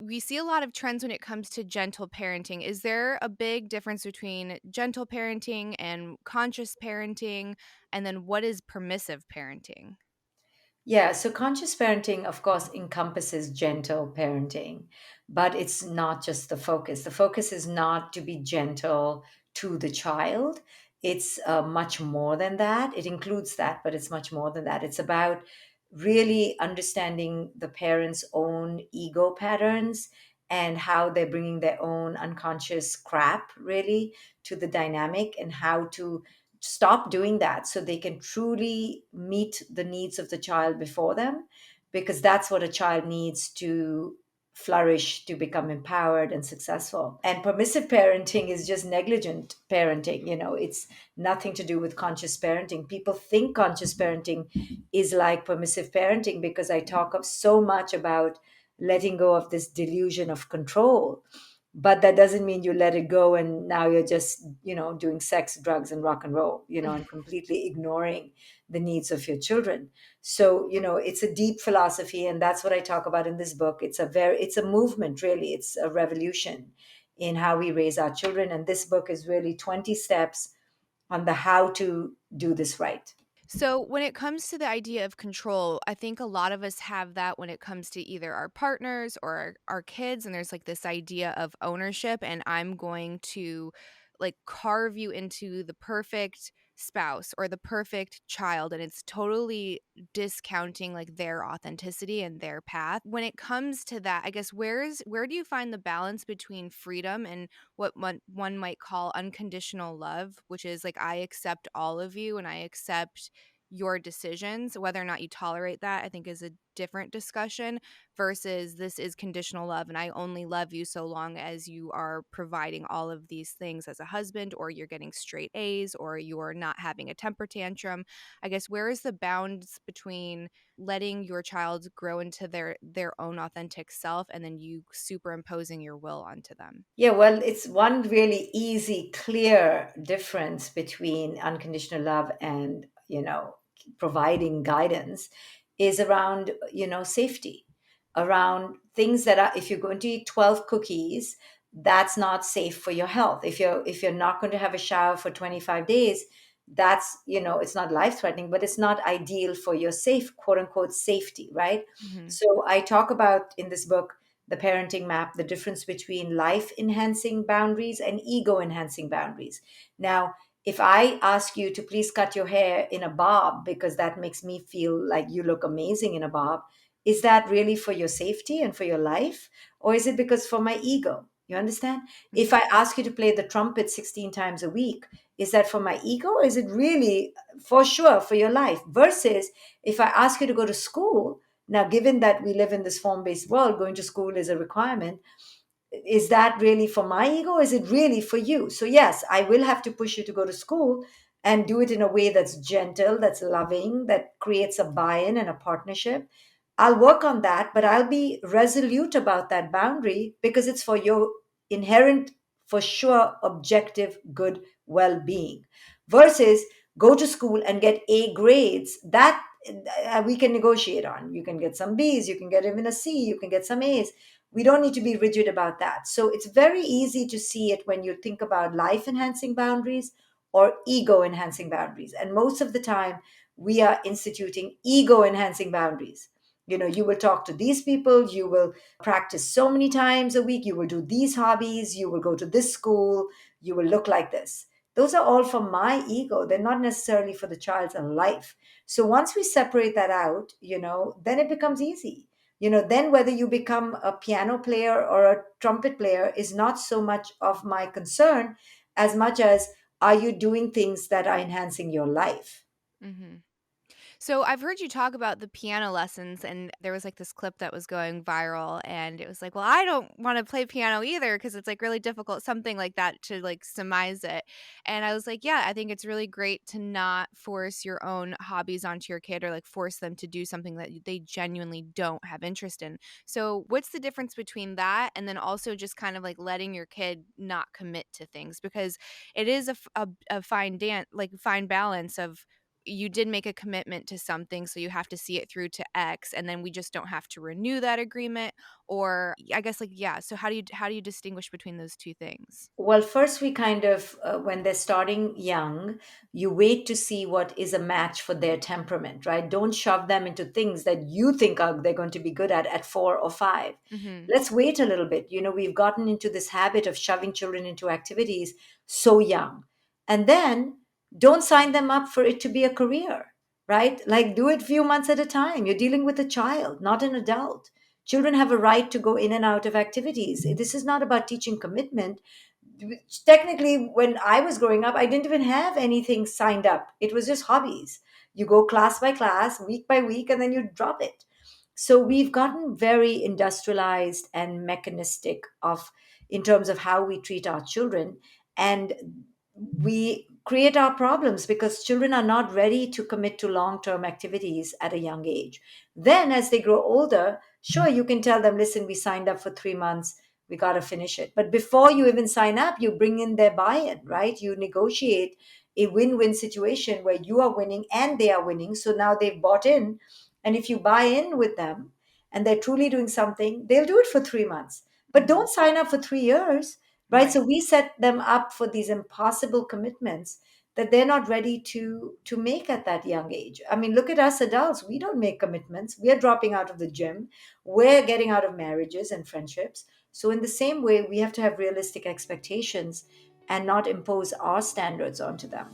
we see a lot of trends when it comes to gentle parenting. Is there a big difference between gentle parenting and conscious parenting? And then what is permissive parenting? Yeah, so conscious parenting, of course, encompasses gentle parenting, but it's not just the focus. The focus is not to be gentle to the child. It's much more than that. It includes that, but it's much more than that. It's about really understanding the parents' own ego patterns and how they're bringing their own unconscious crap really to the dynamic, and how to stop doing that so they can truly meet the needs of the child before them, because that's what a child needs to flourish, to become empowered and successful. And permissive parenting is just negligent parenting. It's nothing to do with conscious parenting. People think conscious parenting is like permissive parenting because I talk of so much about letting go of this delusion of control, but that doesn't mean you let it go and now you're just doing sex, drugs, and rock and roll, and completely ignoring the needs of your children. So it's a deep philosophy, and that's what I talk about in this book. It's a movement, really. It's a revolution in how we raise our children, and this book is really 20 steps on the how to do this right. So, when it comes to the idea of control, I think a lot of us have that when it comes to either our partners or our kids. And there's like this idea of ownership, and I'm going to like carve you into the perfect spouse or the perfect child. And it's totally discounting like their authenticity and their path. When it comes to that, I guess where do you find the balance between freedom and what one might call unconditional love, which is like, I accept all of you and I accept your decisions. Whether or not you tolerate that, I think, is a different discussion, versus this is conditional love and I only love you so long as you are providing all of these things as a husband, or you're getting straight A's, or you're not having a temper tantrum. I guess where is the bounds between letting your child grow into their own authentic self and then you superimposing your will onto them? Yeah, well, it's one really easy, clear difference between unconditional love and, providing guidance is around, safety, around things that are, if you're going to eat 12 cookies, that's not safe for your health. If you're not going to have a shower for 25 days, that's, it's not life threatening, but it's not ideal for your safe, quote unquote, safety, right? Mhm. So I talk about in this book, the parenting map, the difference between life enhancing boundaries and ego enhancing boundaries. Now, if I ask you to please cut your hair in a bob because that makes me feel like you look amazing in a bob, is that really for your safety and for your life? Or is it because for my ego? You understand? If I ask you to play the trumpet 16 times a week, is that for my ego? Or is it really for sure for your life? Versus if I ask you to go to school, now, given that we live in this form based world, going to school is a requirement. Is that really for my ego? Or is it really for you? So, yes, I will have to push you to go to school and do it in a way that's gentle, that's loving, that creates a buy in and a partnership. I'll work on that, but I'll be resolute about that boundary because it's for your inherent, for sure, objective, good well being. Versus go to school and get A grades. That we can negotiate on. You can get some B's, you can get even a C, you can get some A's. We don't need to be rigid about that. So it's very easy to see it when you think about life enhancing boundaries or ego enhancing boundaries. And most of the time, we are instituting ego enhancing boundaries. You will talk to these people, you will practice so many times a week, you will do these hobbies, you will go to this school, you will look like this. Those are all for my ego. They're not necessarily for the child's life. So once we separate that out, then it becomes easy. Then whether you become a piano player or a trumpet player is not so much of my concern as much as, are you doing things that are enhancing your life? Mhm. So I've heard you talk about the piano lessons, and there was like this clip that was going viral, and it was like, well, I don't want to play piano either because it's like really difficult, something like that, to like surmise it. And I was like, yeah, I think it's really great to not force your own hobbies onto your kid, or like force them to do something that they genuinely don't have interest in. So what's the difference between that and then also just kind of like letting your kid not commit to things? Because it is a fine dance, like fine balance of you did make a commitment to something, so you have to see it through to X, and then we just don't have to renew that agreement? Or I guess, like, yeah, so how do you distinguish between those two things? Well, first, we kind of, when they're starting young, you wait to see what is a match for their temperament, right? Don't shove them into things that you think are they're going to be good at 4 or 5. Mhm. Let's wait a little bit. We've gotten into this habit of shoving children into activities so young. And then don't sign them up for it to be a career, right? Like do it few months at a time. You're dealing with a child, not an adult. Children have a right to go in and out of activities. This is not about teaching commitment. Technically, when I was growing up, I didn't even have anything signed up. It was just hobbies. You go class by class, week by week, and then you drop it. So we've gotten very industrialized and mechanistic of in terms of how we treat our children, and we create our problems because children are not ready to commit to long-term activities at a young age. Then as they grow older, sure, you can tell them, listen, we signed up for 3 months, we got to finish it. But before you even sign up, you bring in their buy-in, right? You negotiate a win-win situation where you are winning and they are winning. So now they've bought in. And if you buy in with them and they're truly doing something, they'll do it for 3 months. But Mhm. don't sign up for 3 years, right? Right. So we set them up for these impossible commitments that they're not ready to make at that young age. I mean, look at us adults. We don't make commitments. We are dropping out of the gym. We're getting out of marriages and friendships. So, in the same way, we have to have realistic expectations and not impose our standards onto them.